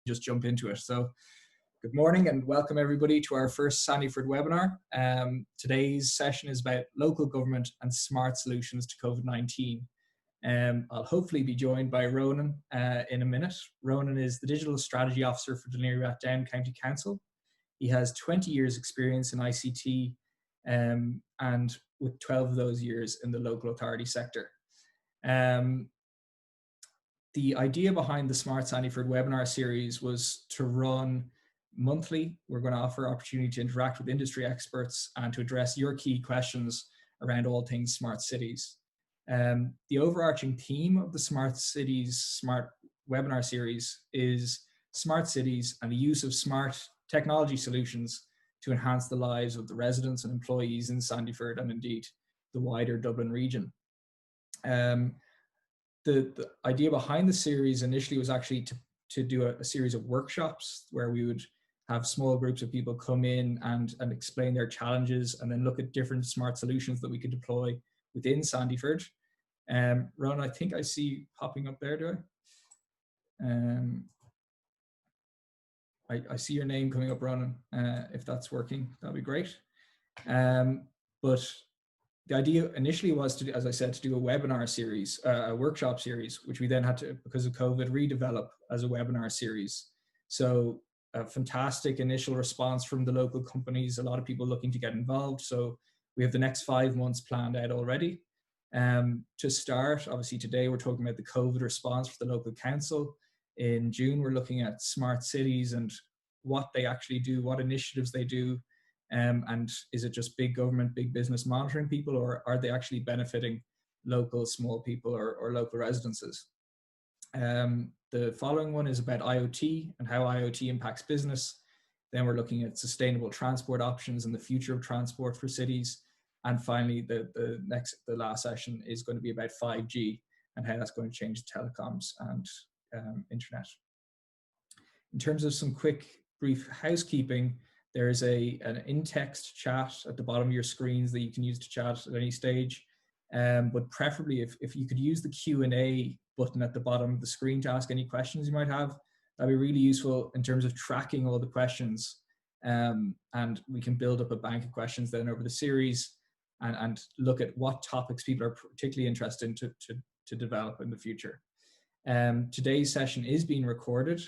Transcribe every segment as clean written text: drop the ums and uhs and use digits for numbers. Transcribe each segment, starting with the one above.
just jump into it. So good morning and welcome everybody to our first Sandyford webinar. Today's session is about local government and smart solutions to COVID-19. I'll hopefully be joined by Ronan in a minute. Ronan is the Digital Strategy Officer for Dún Laoghaire-Rathdown County Council. He has 20 years experience in ICT and with 12 of those years in the local authority sector. The idea behind the Smart Sandyford webinar series was to run monthly. We're going to offer opportunity to interact with industry experts and to address your key questions around all things smart cities. The overarching theme of the Smart Cities Smart webinar series is smart cities and the use of smart technology solutions to enhance the lives of the residents and employees in Sandyford and indeed the wider Dublin region. The idea behind the series initially was actually to do a series of workshops where we would have small groups of people come in and explain their challenges and then look at different smart solutions that we could deploy within Sandyford. Ron, I think I see popping up there, do I? I see your name coming up, Ronan. If that's working, that'd be great. But the idea initially was to, as I said, to do a webinar series, a workshop series, which we then had to, because of COVID, redevelop as a webinar series. So a fantastic initial response from the local companies, a lot of people looking to get involved. So we have the next 5 months planned out already. To start, obviously today we're talking about the COVID response for the local council. In June, we're looking at smart cities and what they actually do, what initiatives they do. And is it just big government, big business monitoring people, or are they actually benefiting local small people or local residences? The following one is about IoT and how IoT impacts business. Then we're looking at sustainable transport options and the future of transport for cities. And finally, the last session is going to be about 5G and how that's going to change telecoms and internet. In terms of some quick, brief housekeeping, there is an in-text chat at the bottom of your screens that you can use to chat at any stage. But preferably if you could use the Q&A button at the bottom of the screen to ask any questions you might have, that'd be really useful in terms of tracking all the questions. And we can build up a bank of questions then over the series and look at what topics people are particularly interested in to develop in the future. Today's session is being recorded.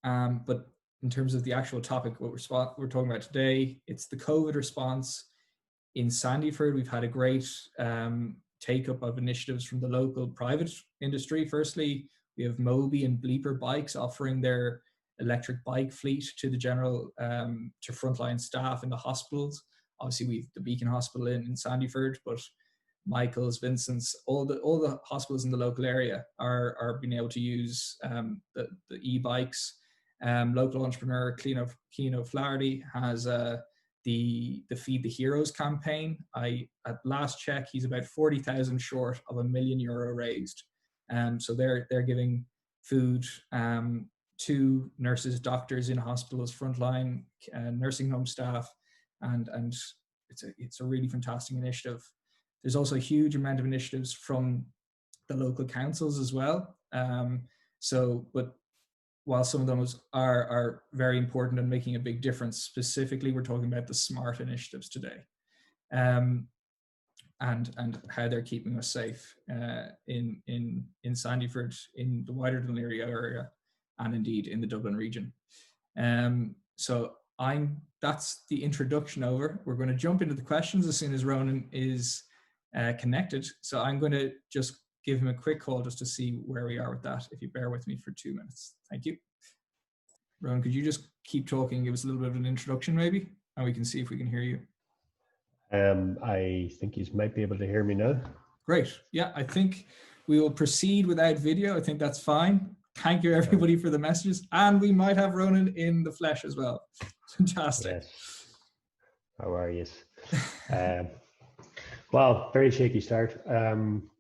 But in terms of the actual topic, what we're talking about today, it's the COVID response in Sandyford. We've had a great take-up of initiatives from the local private industry. Firstly, we have Moby and Bleeper Bikes offering their electric bike fleet to the general, to frontline staff in the hospitals. Obviously, we've the Beacon Hospital in Sandyford, but Michael's, Vincent's, all the hospitals in the local area are being able to use the e-bikes. Local entrepreneur Keano Flaherty has the Feed the Heroes campaign. At last check, he's about 40,000 short of €1 million raised. So they're giving food to nurses, doctors in hospitals, frontline nursing home staff, and it's a really fantastic initiative. There's also a huge amount of initiatives from the local councils as well. But while some of those are very important and making a big difference, specifically we're talking about the smart initiatives today, and how they're keeping us safe in Sandyford, in the wider Dún Laoghaire area, and indeed in the Dublin region. So that's the introduction over. We're going to jump into the questions as soon as Ronan is connected. So I'm going to just give him a quick call just to see where we are with that, if you bear with me for 2 minutes. Thank you. Ronan, could you just keep talking, give us a little bit of an introduction maybe, and we can see if we can hear you. I think you might be able to hear me now. Great. Yeah, I think we will proceed without video. I think that's fine. Thank you everybody for the messages. And we might have Ronan in the flesh as well. Fantastic. Yes. How are you? Well, very shaky start.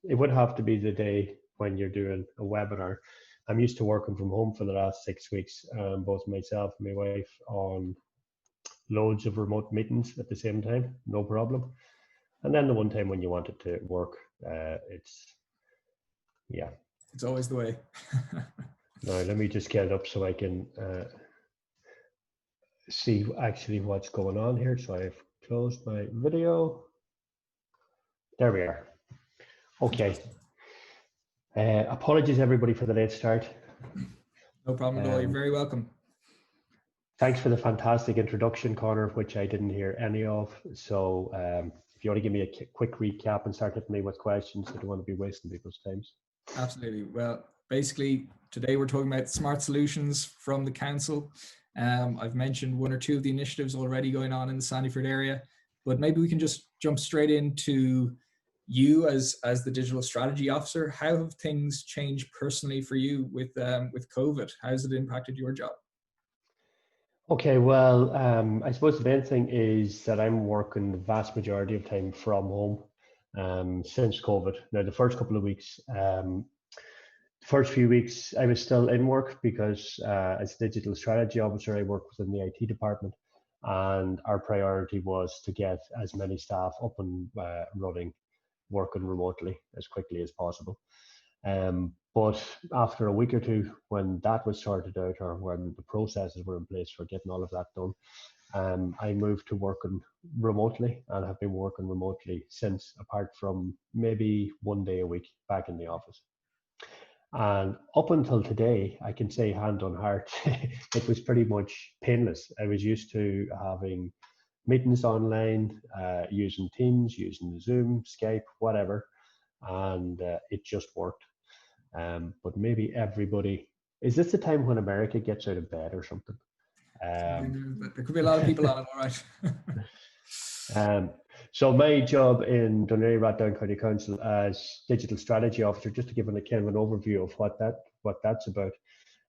It would have to be the day when you're doing a webinar. I'm used to working from home for the last 6 weeks, both myself and my wife on loads of remote meetings at the same time, no problem. And then the one time when you want it to work, it's always the way. Now, let me just get it up so I can see actually what's going on here. So I've closed my video. There we are. Okay. Fantastic. Apologies everybody for the late start. No problem at all. You're very welcome. Thanks for the fantastic introduction, Connor, which I didn't hear any of. So if you want to give me a quick recap and start hitting me with questions, I don't want to be wasting people's times. Absolutely. Well, basically, today we're talking about smart solutions from the council. I've mentioned one or two of the initiatives already going on in the Sandyford area, but maybe we can just jump straight into you as the digital strategy officer. How have things changed personally for you with COVID? How has it impacted your job? Okay, well, I suppose the main thing is that I'm working the vast majority of time from home since COVID. Now, the first couple of weeks, first few weeks, I was still in work because as digital strategy officer, I work within the IT department, and our priority was to get as many staff up and running, working remotely as quickly as possible. But after a week or two, when that was sorted out, or when the processes were in place for getting all of that done, I moved to working remotely and have been working remotely since, apart from maybe one day a week back in the office. And up until today, I can say hand on heart, it was pretty much painless. I was used to having meetings online, using Teams, using Zoom, Skype, whatever, and it just worked. But maybe everybody, is this the time when America gets out of bed or something? There could be a lot of people on it, all right. So my job in Dún Laoghaire-Rathdown County Council as digital strategy officer, just to give a kind of an overview of what that's about.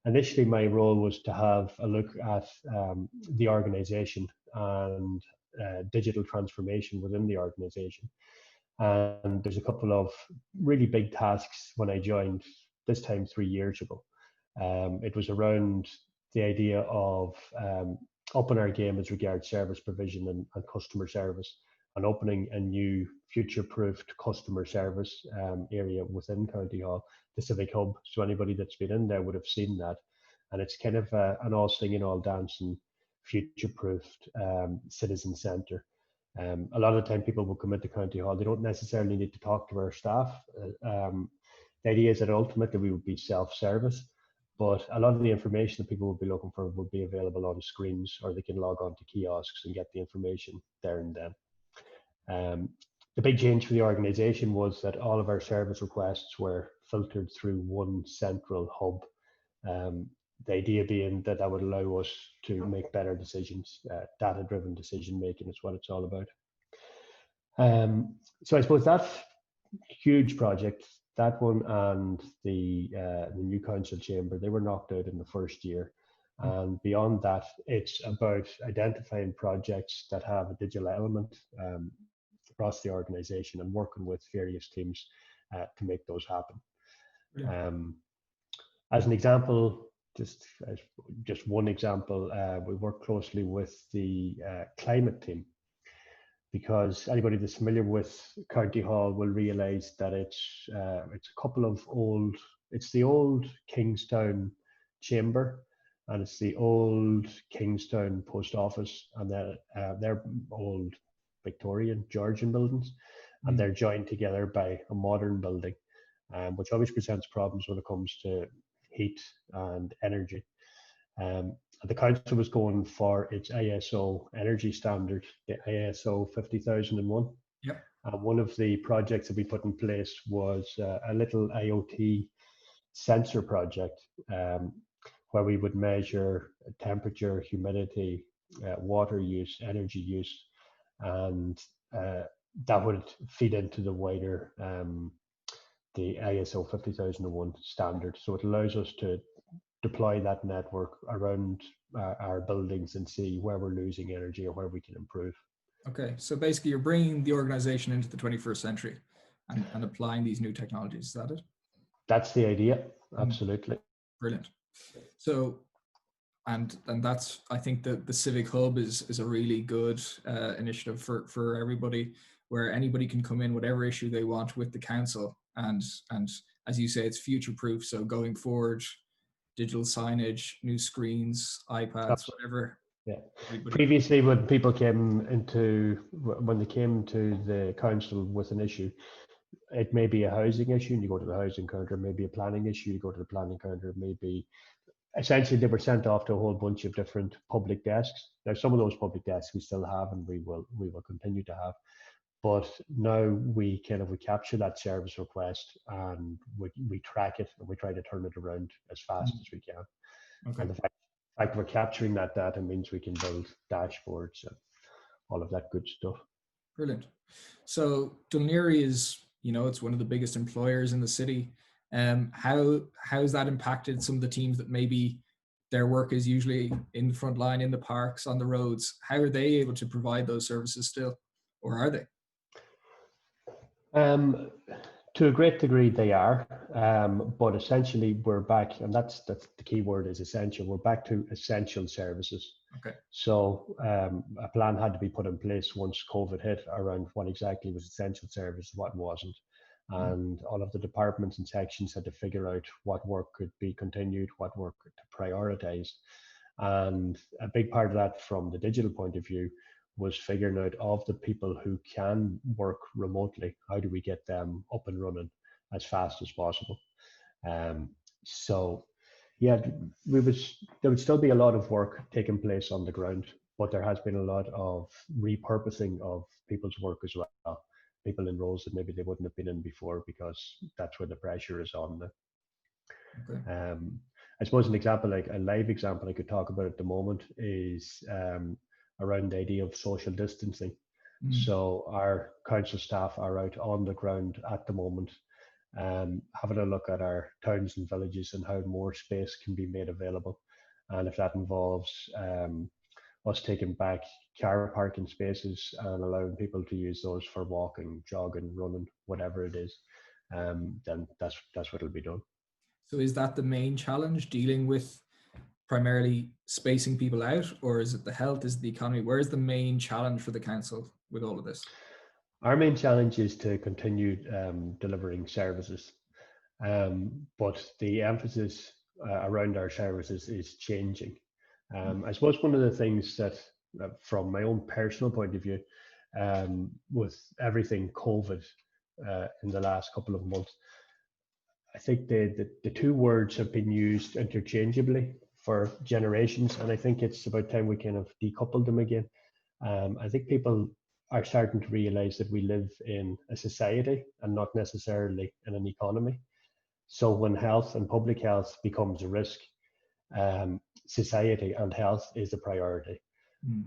Initially, my role was to have a look at the organisation and digital transformation within the organisation. And there's a couple of really big tasks when I joined, this time 3 years ago. It was around the idea of upping our game as regards service provision and customer service, and opening a new future-proofed customer service area within County Hall, the Civic Hub. So anybody that's been in there would have seen that. And it's kind of an all singing, all dancing, future-proofed citizen centre. A lot of the time people will come into County Hall, they don't necessarily need to talk to our staff. The idea is that ultimately we would be self-service, but a lot of the information that people would be looking for would be available on screens, or they can log on to kiosks and get the information there and then. The big change for the organisation was that all of our service requests were filtered through one central hub. The idea being that that would allow us to make better decisions. Data-driven decision making is what it's all about. So I suppose that huge project, that one and the new council chamber, they were knocked out in the first year. And beyond that, it's about identifying projects that have a digital element across the organisation and working with various teams to make those happen. Yeah. As an example, just one example, we work closely with the climate team, because anybody that's familiar with County Hall will realise that it's a couple of it's the old Kingstown Chamber, and it's the old Kingstown Post Office, and they're old Victorian Georgian buildings, and they're joined together by a modern building, which always presents problems when it comes to heat and energy. The council was going for its ISO energy standard, the ISO 50001. Yep. One of the projects that we put in place was a little IoT sensor project, where we would measure temperature, humidity, water use, energy use, and that would feed into the wider the ISO 50001 standard. So it allows us to deploy that network around our buildings and see where we're losing energy or where we can improve. Okay, so basically you're bringing the organization into the 21st century and applying these new technologies, is that it? That's the idea, absolutely. Brilliant. So, and that's, I think that the Civic Hub is a really good initiative for everybody, where anybody can come in whatever issue they want with the council, and as you say, it's future proof. So going forward, digital signage, new screens, iPads, whatever. Yeah. Everybody. Previously, when they came to the council with an issue, it may be a housing issue and you go to the housing counter, maybe a planning issue, you go to the planning counter, maybe essentially they were sent off to a whole bunch of different public desks. Now some of those public desks we still have and we will continue to have. But now we capture that service request and we track it and we try to turn it around as fast as we can. Okay. And the fact we're capturing that data means we can build dashboards and all of that good stuff. Brilliant. So Dún Laoghaire is, it's one of the biggest employers in the city. How's that impacted some of the teams that maybe their work is usually in the front line, in the parks, on the roads? How are they able to provide those services still, or are they? To a great degree, they are, but essentially we're back, and that's the key word is essential. We're back to essential services. Okay. So a plan had to be put in place once COVID hit around what exactly was essential service, what wasn't, and all of the departments and sections had to figure out what work could be continued, what work to prioritise, and a big part of that from the digital point of view was figuring out of the people who can work remotely, how do we get them up and running as fast as possible? So yeah, there would still be a lot of work taking place on the ground, but there has been a lot of repurposing of people's work as well. People in roles that maybe they wouldn't have been in before because that's where the pressure is on them. Okay. I suppose an example, like a live example I could talk about at the moment is around the idea of social distancing. So our council staff are out on the ground at the moment, having a look at our towns and villages and how more space can be made available. And if that involves us taking back car parking spaces and allowing people to use those for walking, jogging, running, whatever it is, then that's what will be done. So is that the main challenge, dealing with primarily spacing people out, or is it the health, is it the economy? Where's the main challenge for the council with all of this? Our main challenge is to continue delivering services, but the emphasis around our services is changing. I suppose one of the things that, from my own personal point of view, with everything COVID in the last couple of months, I think the two words have been used interchangeably for generations, and I think it's about time we kind of decoupled them again. I think people are starting to realize that we live in a society and not necessarily in an economy. So when health and public health becomes a risk, society and health is a priority.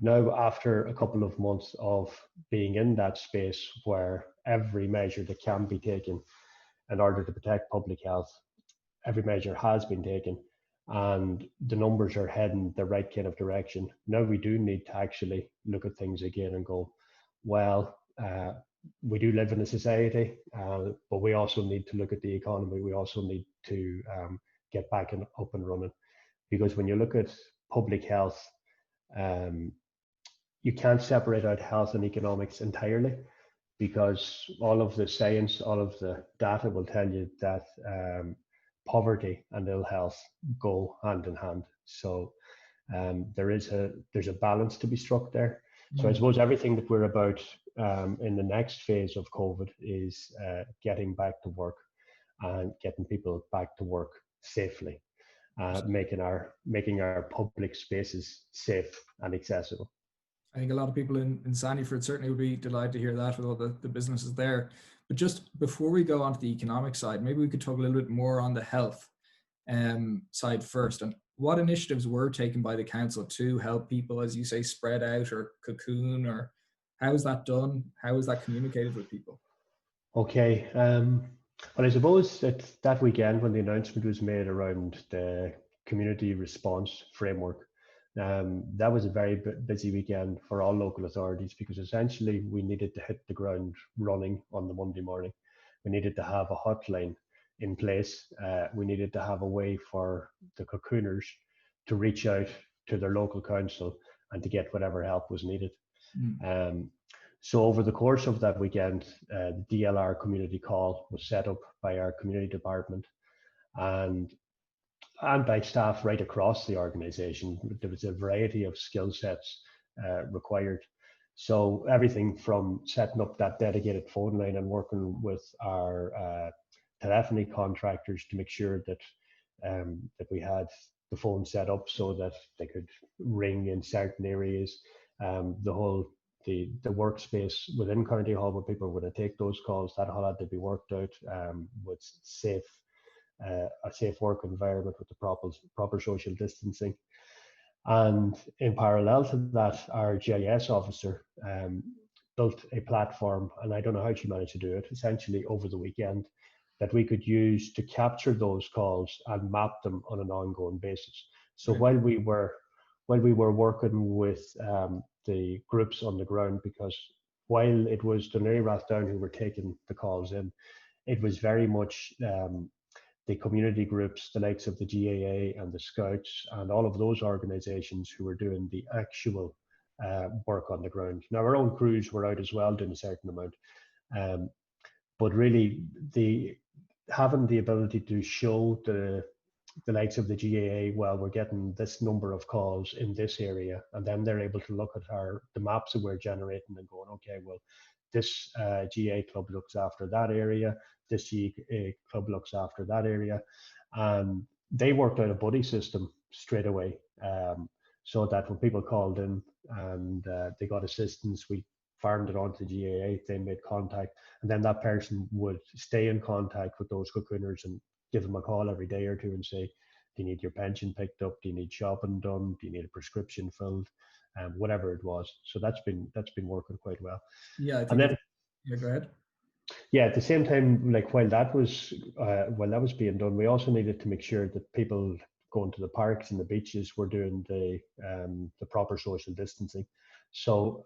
Now, after a couple of months of being in that space where every measure that can be taken in order to protect public health, every measure has been taken, and the numbers are heading the right kind of direction. Now we do need to actually look at things again and go, well, we do live in a society, but we also need to look at the economy. We also need to get back and up and running, because when you look at public health, you can't separate out health and economics entirely, because all of the science, all of the data will tell you that poverty and ill health go hand in hand. So there's a balance to be struck there. So I suppose everything that we're about in the next phase of COVID is getting back to work and getting people back to work safely, making our public spaces safe and accessible. I think a lot of people in Sandyford certainly would be delighted to hear that with all the businesses there. But just before we go on to the economic side, maybe we could talk a little bit more on the health side first. And what initiatives were taken by the council to help people, as you say, spread out or cocoon, or how is that done? How is that communicated with people? Okay. Well, I suppose that weekend when the announcement was made around the community response framework, that was a very busy weekend for all local authorities, because essentially we needed to hit the ground running on the Monday morning. We needed to have a hotline in place. We needed to have a way for the cocooners to reach out to their local council and to get whatever help was needed. So over the course of that weekend, the DLR community call was set up by our community department, and and by staff right across the organisation. There was a variety of skill sets required. So everything from setting up that dedicated phone line and working with our telephony contractors to make sure that that we had the phone set up so that they could ring in certain areas. The workspace within County Hall where people were to take those calls, that all had to be worked out with a safe work environment with the proper social distancing. And in parallel to that, our GIS officer built a platform, and I don't know how she managed to do it, essentially over the weekend, that we could use to capture those calls and map them on an ongoing basis. So while we were working with the groups on the ground, because while it was Dún Laoghaire-Rathdown who were taking the calls in, it was very much the community groups, the likes of the GAA and the Scouts and all of those organisations who were doing the actual work on the ground. Now, our own crews were out as well doing a certain amount, but really having the ability to show the likes of the GAA, well, we're getting this number of calls in this area, and then they're able to look at the maps that we're generating and going, okay, well, this GA club looks after that area, this GA club looks after that area, and they worked out a buddy system straight away, so that when people called in and they got assistance, we farmed it onto the GAA, they made contact, and then that person would stay in contact with those cocooners and give them a call every day or two and say, do you need your pension picked up? Do you need shopping done? Do you need a prescription filled? Whatever it was. So that's been working quite well. Yeah, I think. And then, yeah, go ahead. Yeah, at the same time, like while that was being done, we also needed to make sure that people going to the parks and the beaches were doing the proper social distancing. So,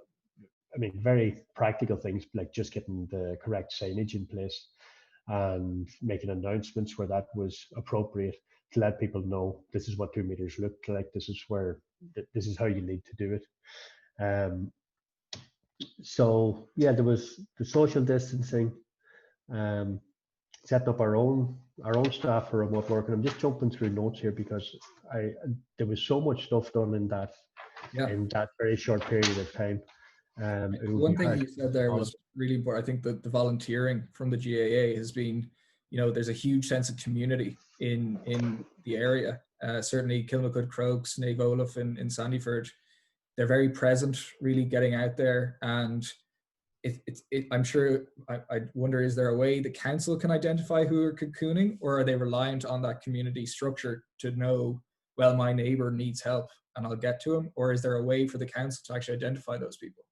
I mean, very practical things like just getting the correct signage in place and making announcements where that was appropriate to let people know this is what 2 meters look like, this is how you need to do it. So yeah, there was the social distancing, setting up our own staff for remote work, and I'm just jumping through notes here because there was so much stuff done in that very short period of time. One thing you said there was really important. I think that the volunteering from the GAA has been, there's a huge sense of community in the area. Certainly Kilmacud, Crokes, Naomh Olaf in Sandyford, they're very present, really getting out there. And I'm sure, I wonder, is there a way the council can identify who are cocooning, or are they reliant on that community structure to know, well, my neighbour needs help and I'll get to him? Or is there a way for the council to actually identify those people?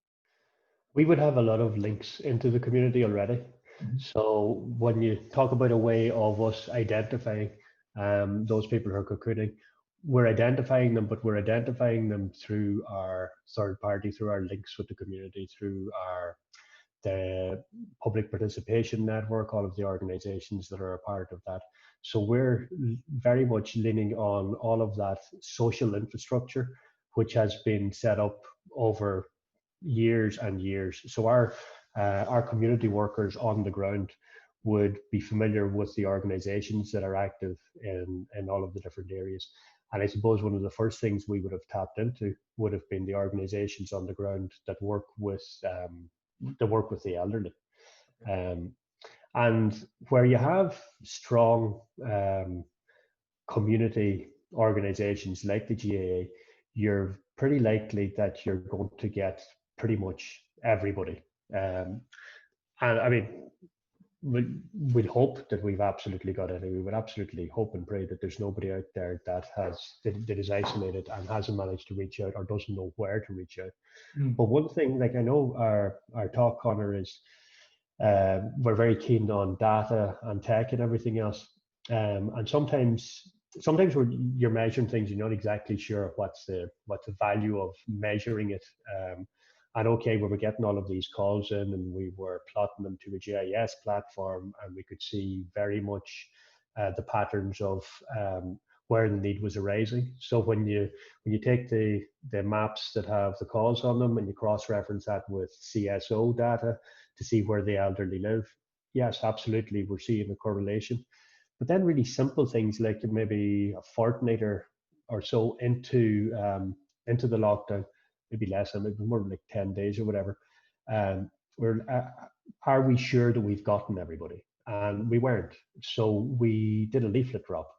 We would have a lot of links into the community already. Mm-hmm. So when you talk about a way of us identifying those people who are cocooning, we're identifying them, but we're identifying them through our third party, through our links with the community, through the public participation network, all of the organizations that are a part of that. So we're very much leaning on all of that social infrastructure, which has been set up over years and years. So our community workers on the ground would be familiar with the organizations that are active in all of the different areas. And I suppose one of the first things we would have tapped into would have been the organizations on the ground that work with the elderly. And where you have strong community organizations like the GAA, you're pretty likely that you're going to get pretty much everybody. And I mean, we'd hope that we've absolutely got it. We would absolutely hope and pray that there's nobody out there that is isolated and hasn't managed to reach out or doesn't know where to reach out. But one thing, like I know our talk, Connor, is we're very keen on data and tech and everything else. And sometimes when you're measuring things, you're not exactly sure what's the value of measuring it. And okay, we were getting all of these calls in and we were plotting them to a GIS platform, and we could see very much the patterns of where the need was arising. So when you take the maps that have the calls on them and you cross-reference that with CSO data to see where the elderly live, yes, absolutely, we're seeing a correlation. But then really simple things like maybe a fortnight or so into the lockdown, maybe less, maybe more like 10 days or whatever. We're are we sure that we've gotten everybody? And we weren't. So we did a leaflet drop,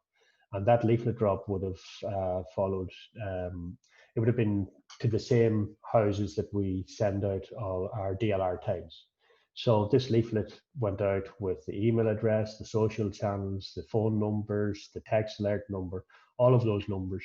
and that leaflet drop would have followed. It would have been to the same houses that we send out all our DLR times. So this leaflet went out with the email address, the social channels, the phone numbers, the text alert number, all of those numbers.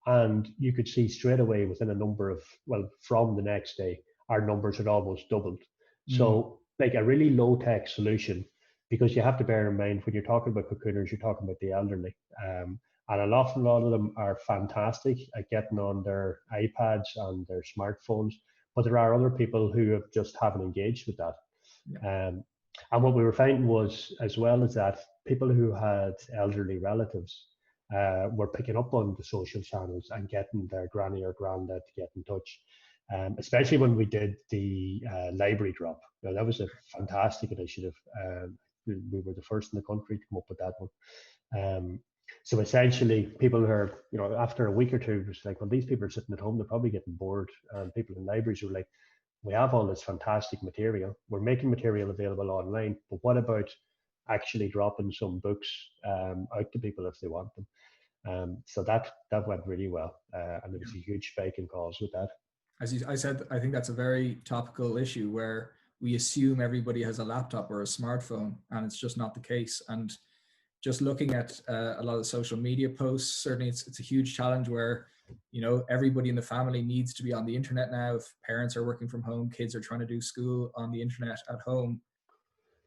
And you could see straight away within a number of, well, from the next day, our numbers had almost doubled. So like a really low tech solution, because you have to bear in mind when you're talking about cocooners, you're talking about the elderly. And an awful lot of them are fantastic at getting on their iPads and their smartphones, but there are other people who have just haven't engaged with that. Yeah. And what we were finding was, as well as that, people who had elderly relatives were picking up on the social channels and getting their granny or granddad to get in touch. Especially when we did the library drop. Now, that was a fantastic initiative. We were the first in the country to come up with that one. So essentially, people who are, after a week or two, it's like, well, these people are sitting at home, they're probably getting bored. And people in libraries were like, we have all this fantastic material. We're making material available online, but what about actually dropping some books out to people if they want them? So that went really well, and there was a huge spike in calls with that. As I said, I think that's a very topical issue where we assume everybody has a laptop or a smartphone, and it's just not the case. And just looking at a lot of social media posts, certainly it's a huge challenge where, everybody in the family needs to be on the internet now. If parents are working from home, kids are trying to do school on the internet at home.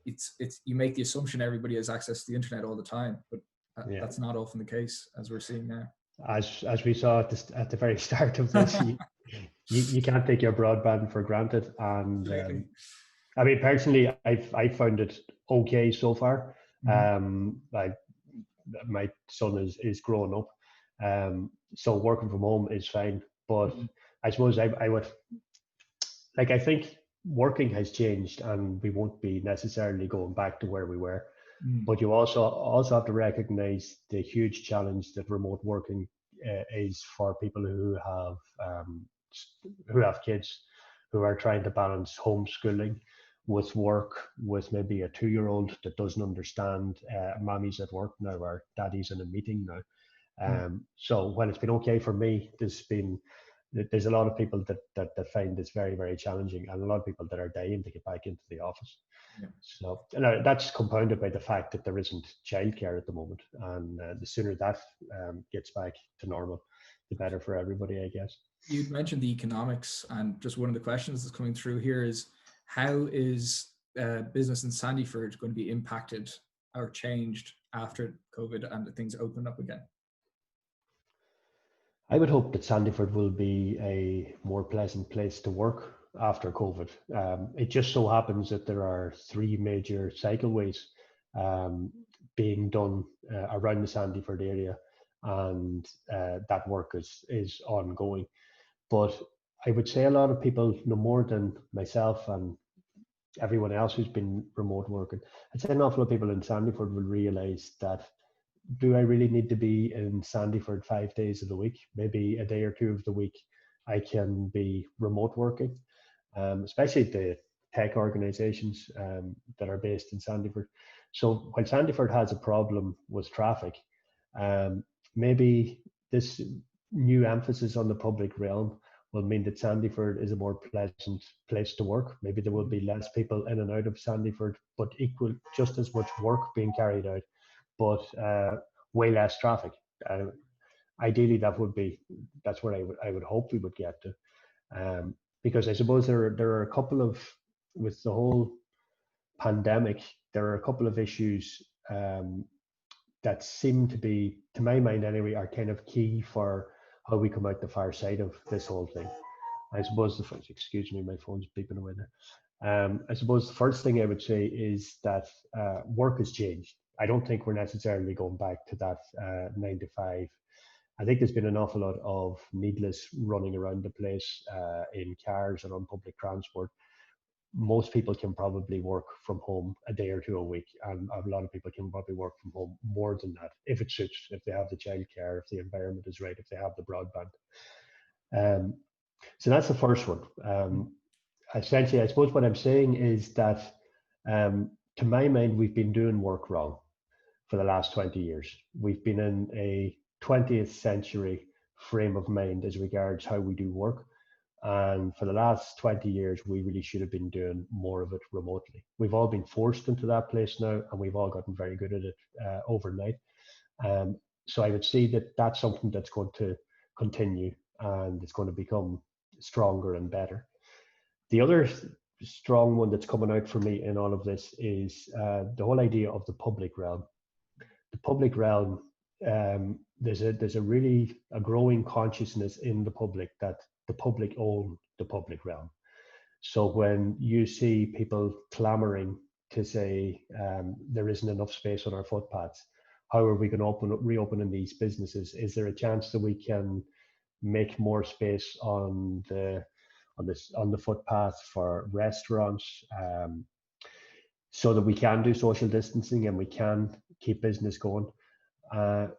It's you make the assumption everybody has access to the internet all the time, but that's not often the case, as we're seeing now. As we saw at the very start of this, you can't take your broadband for granted. And I mean, personally, I found it okay so far. My son is growing up, so working from home is fine. But I suppose I would, like, I think working has changed, and we won't be necessarily going back to where we were. But you also have to recognize the huge challenge that remote working is for people who have kids who are trying to balance homeschooling with work, with maybe a 2-year-old that doesn't understand mommy's at work now or daddy's in a meeting now. So while it's been okay for me, there's a lot of people that find this very, very challenging, and a lot of people that are dying to get back into the office. Yeah. So that's compounded by the fact that there isn't childcare at the moment, and the sooner that gets back to normal, the better for everybody, I guess. You mentioned the economics, and just one of the questions that's coming through here is, how is business in Sandyford going to be impacted or changed after COVID and things open up again? I would hope that Sandyford will be a more pleasant place to work after COVID. It just so happens that there are 3 major cycleways being done around the Sandyford area, and that work is ongoing. But I would say a lot of people, no more than myself and everyone else who's been remote working, I'd say an awful lot of people in Sandyford will realise that, do I really need to be in Sandyford 5 days of the week? Maybe a day or 2 of the week I can be remote working, especially the tech organisations that are based in Sandyford. So while Sandyford has a problem with traffic, maybe this new emphasis on the public realm will mean that Sandyford is a more pleasant place to work. Maybe there will be less people in and out of Sandyford, but just as much work being carried out, but way less traffic. Ideally, that's what I would hope we would get to, because I suppose there are a couple of, with the whole pandemic, there are a couple of issues that seem to be, to my mind anyway, are kind of key for how we come out the far side of this whole thing. I suppose excuse me, my phone's beeping away there. I suppose the first thing I would say is that work has changed. I don't think we're necessarily going back to that 9 to 5. I think there's been an awful lot of needless running around the place in cars and on public transport. most people can probably work from home a day or two a week, and a lot of people can probably work from home more than that if it suits, if they have the childcare, if the environment is right, if they have the broadband. So that's the first one. Essentially, I suppose what I'm saying is that, to my mind, we've been doing work wrong for the last 20 years. We've been in a 20th century frame of mind as regards how we do work. And for the last 20 years, we really should have been doing more of it remotely. We've all been forced into that place now, and we've all gotten very good at it overnight. So I would see that that's something that's going to continue, and it's going to become stronger and better. The other strong one that's coming out for me in all of this is the whole idea of the public realm. The public realm, there's a really growing consciousness in the public that the public own the public realm. So when you see people clamoring to say there isn't enough space on our footpaths, how are we going to reopen these businesses? Is there a chance that we can make more space on the footpath for restaurants, so that we can do social distancing and we can keep business going?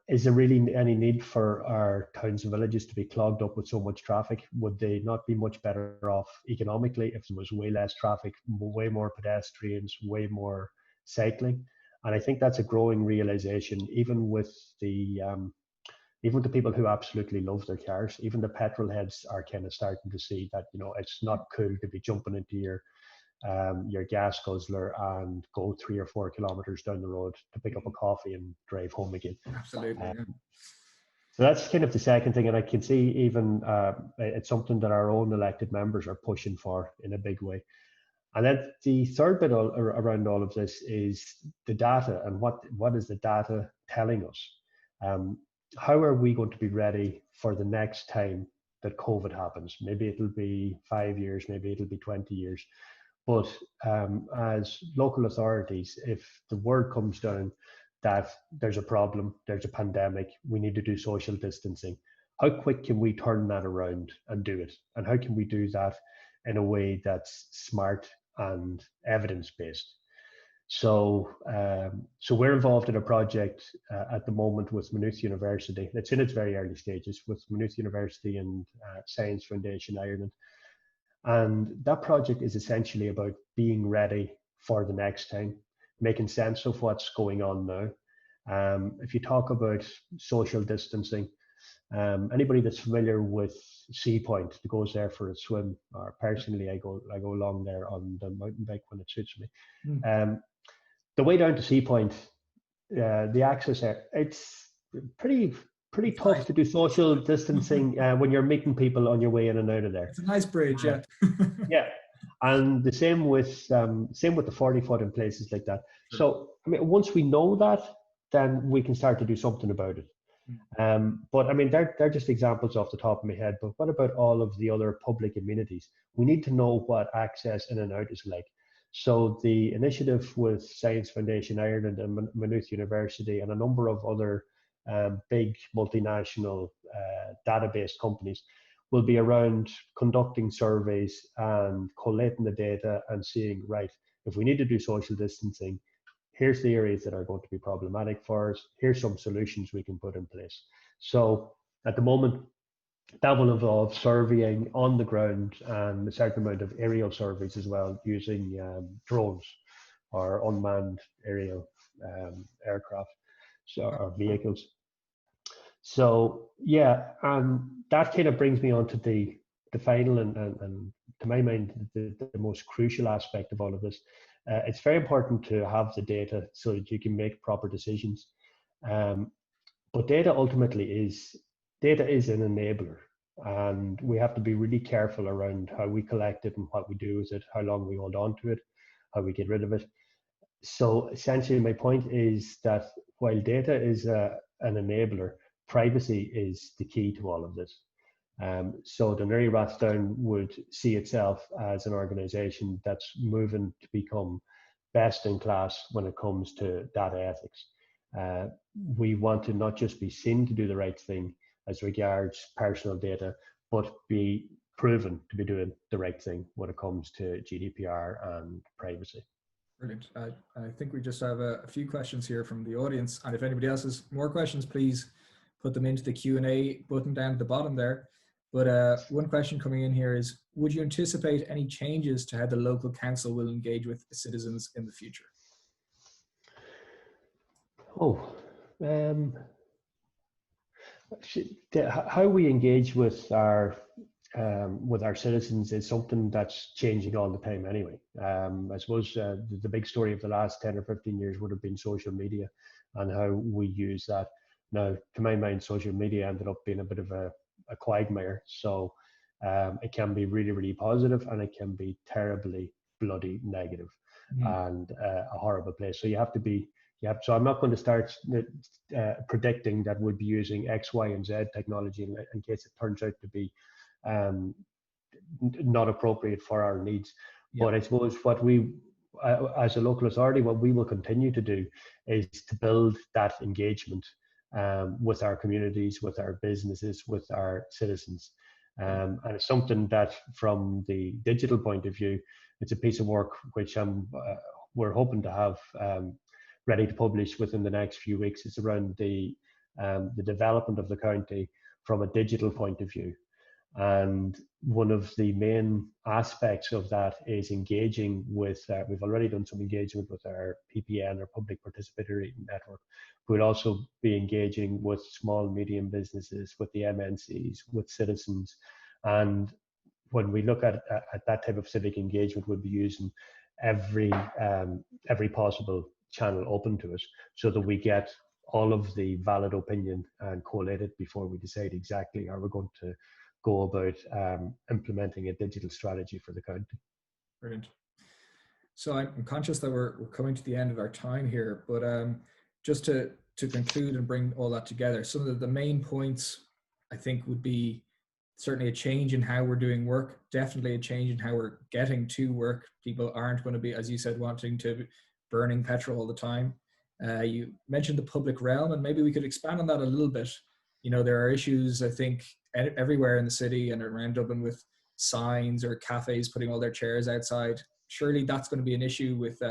Is there really any need for our towns and villages to be clogged up with so much traffic? Would they not be much better off economically if there was way less traffic, way more pedestrians, way more cycling? And I think that's a growing realization, even with the people who absolutely love their cars. Even the petrol heads are kind of starting to see that, you know, it's not cool to be jumping into your gas guzzler and go 3 or 4 kilometers down the road to pick up a coffee and drive home again. Absolutely. So that's kind of the second thing, and I can see even it's something that our own elected members are pushing for in a big way. And then the third bit around all of this is the data, and what is the data telling us? How are we going to be ready for the next time that COVID happens? Maybe it'll be 5 years, maybe it'll be 20 years. But as local authorities, if the word comes down that there's a problem, there's a pandemic, we need to do social distancing, how quick can we turn that around and do it? And how can we do that in a way that's smart and evidence-based? So we're involved in a project at the moment with Maynooth University. It's in its very early stages with Maynooth University and Science Foundation Ireland. And that project is essentially about being ready for the next time, making sense of what's going on now. If you talk about social distancing, anybody that's familiar with Sea Point that goes there for a swim, or personally I go along there on the mountain bike when it suits me. The way down to Sea Point, the access there, it's pretty tough to do social distancing when you're meeting people on your way in and out of there. It's a nice bridge, yeah. Yeah, and the same with the 40-foot in places like that. Sure. So I mean, once we know that, then we can start to do something about it. But I mean, they're just examples off the top of my head. But what about all of the other public amenities? We need to know what access in and out is like. So the initiative with Science Foundation Ireland and Maynooth University and a number of other big multinational database companies will be around conducting surveys and collating the data and seeing, right, if we need to do social distancing, here's the areas that are going to be problematic for us, here's some solutions we can put in place. So at the moment, that will involve surveying on the ground and a certain amount of aerial surveys as well, using drones or unmanned aerial aircraft or vehicles. So yeah, that kind of brings me on to the final and to my mind the most crucial aspect of all of this. It's very important to have the data so that you can make proper decisions. But data ultimately is an enabler, and we have to be really careful around how we collect it and what we do with it, how long we hold on to it, how we get rid of it. So essentially my point is that while data is an enabler, privacy is the key to all of this. So Dún Laoghaire-Rathdown would see itself as an organization that's moving to become best in class when it comes to data ethics. We want to not just be seen to do the right thing as regards personal data, but be proven to be doing the right thing when it comes to GDPR and privacy. Brilliant. I think we just have a few questions here from the audience, and if anybody else has more questions, please put them into the Q&A button down at the bottom there. But one question coming in here is, would you anticipate any changes to how the local council will engage with citizens in the future? How we engage with our citizens is something that's changing all the time anyway. I suppose the big story of the last 10 or 15 years would have been social media and how we use that. Now, to my mind, social media ended up being a bit of a quagmire. So it can be really, really positive, and it can be terribly bloody negative and a horrible place. So you have to be, so I'm not going to start predicting that we'll be using X, Y, and Z technology in case it turns out to be not appropriate for our needs. But I suppose what we, as a local authority, what we will continue to do is to build that engagement with our communities, with our businesses, with our citizens. And it's something that, from the digital point of view, it's a piece of work which we're hoping to have ready to publish within the next few weeks. It's around the development of the county from a digital point of view. And one of the main aspects of that is engaging with, we've already done some engagement with our PPN, or Public Participatory Network. We'll also be engaging with small, medium businesses, with the MNCs, with citizens. And when we look at that type of civic engagement, we'll be using every possible channel open to us, so that we get all of the valid opinion and collate it before we decide exactly how we're going to go about implementing a digital strategy for the county. Brilliant. So I'm conscious that we're coming to the end of our time here, but just to conclude and bring all that together, some of the main points I think would be certainly a change in how we're doing work, definitely a change in how we're getting to work. People aren't going to be, as you said, wanting to burning petrol all the time. You mentioned the public realm, and maybe we could expand on that a little bit. You know, there are issues, I think, everywhere in the city and around Dublin with signs or cafes putting all their chairs outside. Surely that's going to be an issue with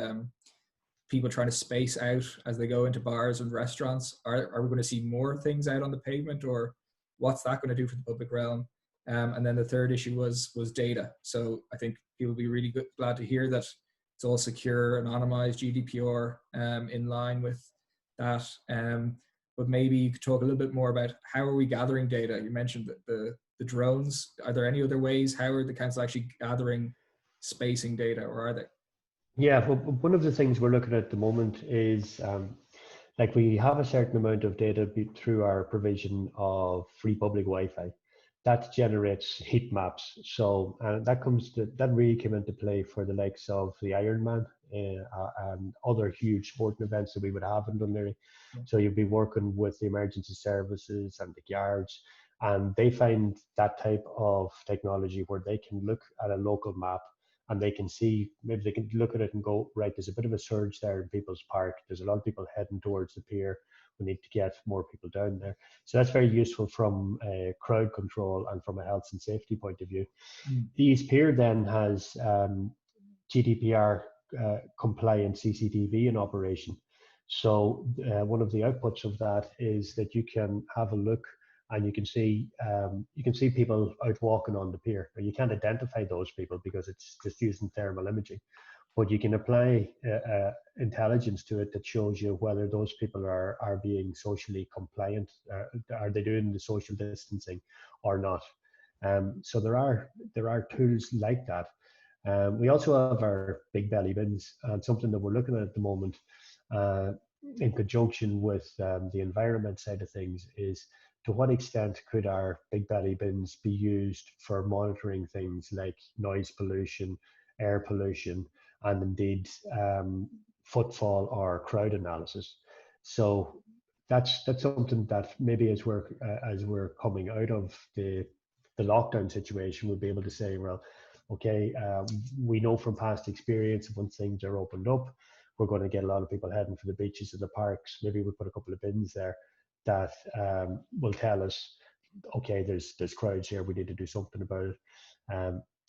people trying to space out as they go into bars and restaurants. Are we going to see more things out on the pavement, or what's that going to do for the public realm? And then the third issue was data. So I think people will be really glad to hear that it's all secure, anonymized, GDPR in line with that. But maybe you could talk a little bit more about how are we gathering data? You mentioned the drones. Are there any other ways? How are the council actually gathering spacing data, or are they? Yeah, well, one of the things we're looking at the moment is like we have a certain amount of data through our provision of free public Wi-Fi. That generates heat maps. So that really came into play for the likes of the Ironman and other huge sporting events that we would have in Dún Laoghaire. So you'd be working with the emergency services and the guards, and they find that type of technology where they can look at a local map and they can see, maybe they can look at it and go, right, there's a bit of a surge there in People's Park. There's a lot of people heading towards the pier. We need to get more people down there. So that's very useful from a crowd control and from a health and safety point of view. The East Pier then has GDPR compliant CCTV in operation. So one of the outputs of that is that you can have a look and you can see people out walking on the pier. Now, you can't identify those people because it's just using thermal imaging, but you can apply intelligence to it that shows you whether those people are being socially compliant, are they doing the social distancing or not. So there are tools like that. We also have our big belly bins, and something that we're looking at the moment in conjunction with the environment side of things is, to what extent could our big belly bins be used for monitoring things like noise pollution, air pollution, and indeed footfall or crowd analysis. So that's something that maybe as we're coming out of the lockdown situation, we'll be able to say, well, okay, we know from past experience, once things are opened up, we're going to get a lot of people heading for the beaches and the parks. Maybe we'll put a couple of bins there that will tell us okay, there's crowds here, we need to do something about it.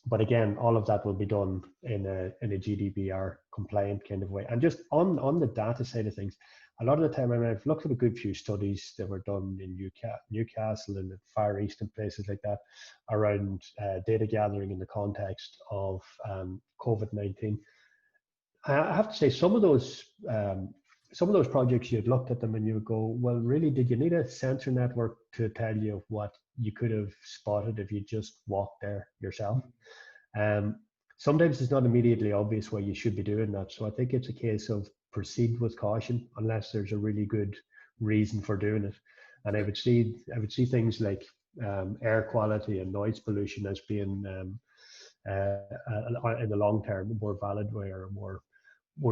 But again, all of that will be done in a GDPR compliant kind of way. And just on the data side of things, a lot of the time, I mean, I've looked at a good few studies that were done in Newcastle and the Far East and places like that around data gathering in the context of COVID-19. I have to say, some of those projects, you'd looked at them and you would go, well, really, did you need a sensor network to tell you what you could have spotted if you just walked there yourself? Sometimes it's not immediately obvious why you should be doing that. So I think it's a case of proceed with caution unless there's a really good reason for doing it. And I would see things like air quality and noise pollution as being in the long term more valid way, or more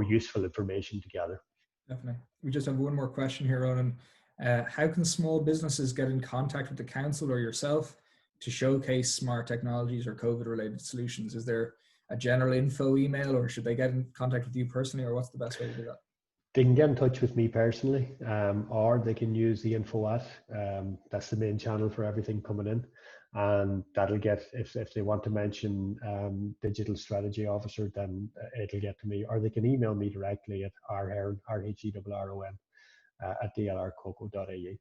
useful information to gather. Definitely. We just have one more question here, Ronan. How can small businesses get in contact with the council or yourself to showcase smart technologies or COVID-related solutions? Is there a general info email, or should they get in contact with you personally, or what's the best way to do that? They can get in touch with me personally, or they can use the info at. That's the main channel for everything coming in. And that'll get, if they want to mention digital strategy officer, then it'll get to me, or they can email me directly at rherron, RHERRON, at dlrcoco.ie,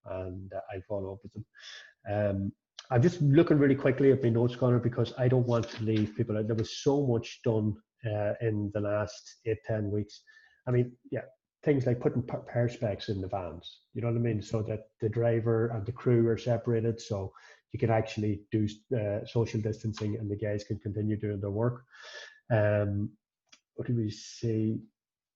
and I follow up with them. I'm just looking really quickly at my notes, Connor, because I don't want to leave people out. There was so much done in the last 8-10 weeks. I mean, yeah, things like putting perspex in the vans, you know what I mean? So that the driver and the crew are separated, so you can actually do social distancing and the guys can continue doing their work. What do we say?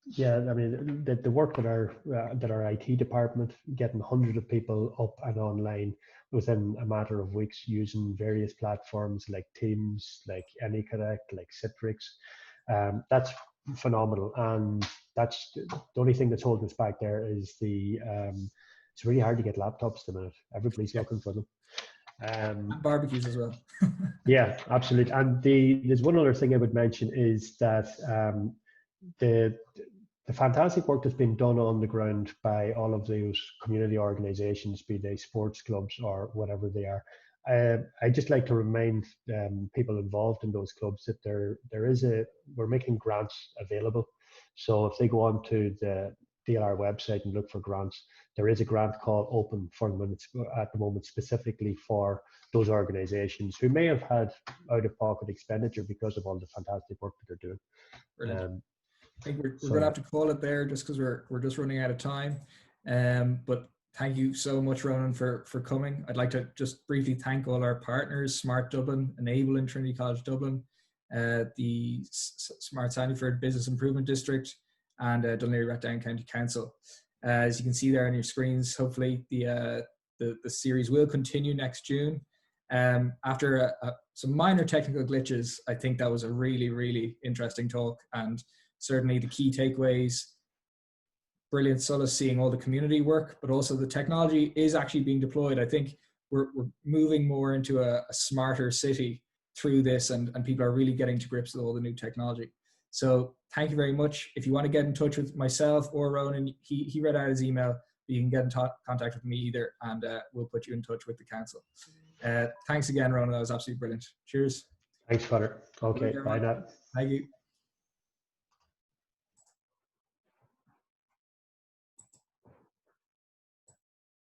Yeah, I mean, the work that our IT department, getting hundreds of people up and online within a matter of weeks using various platforms like Teams, like AnyConnect, like Citrix, that's phenomenal. And that's the only thing that's holding us back there is it's really hard to get laptops at the minute. Everybody's looking for them. Barbecues as well. Yeah, absolutely. And there's one other thing I would mention is that the fantastic work that's been done on the ground by all of those community organisations, be they sports clubs or whatever they are. I just like to remind people involved in those clubs that we're making grants available. So if they go on to the DLR website and look for grants, there is a grant call open for them at the moment, specifically for those organisations who may have had out-of-pocket expenditure because of all the fantastic work that they're doing. Brilliant. I think we're going to have to call it there just because we're just running out of time. But thank you so much, Ronan, for coming. I'd like to just briefly thank all our partners, Smart Dublin, Enable in Trinity College Dublin, the Smart Sandyford Business Improvement District, and Dún Laoghaire-Rathdown County Council. As you can see there on your screens, hopefully the series will continue next June. After some minor technical glitches, I think that was a really, really interesting talk, and certainly the key takeaways, brilliant solace seeing all the community work, but also the technology is actually being deployed. I think we're moving more into a smarter city through this, and people are really getting to grips with all the new technology. So thank you very much. If you want to get in touch with myself or Ronan, he read out his email, you can get in contact with me either, and we'll put you in touch with the council. Thanks again, Ronan. That was absolutely brilliant. Cheers. Thanks, Father. Okay, bye now. Thank you.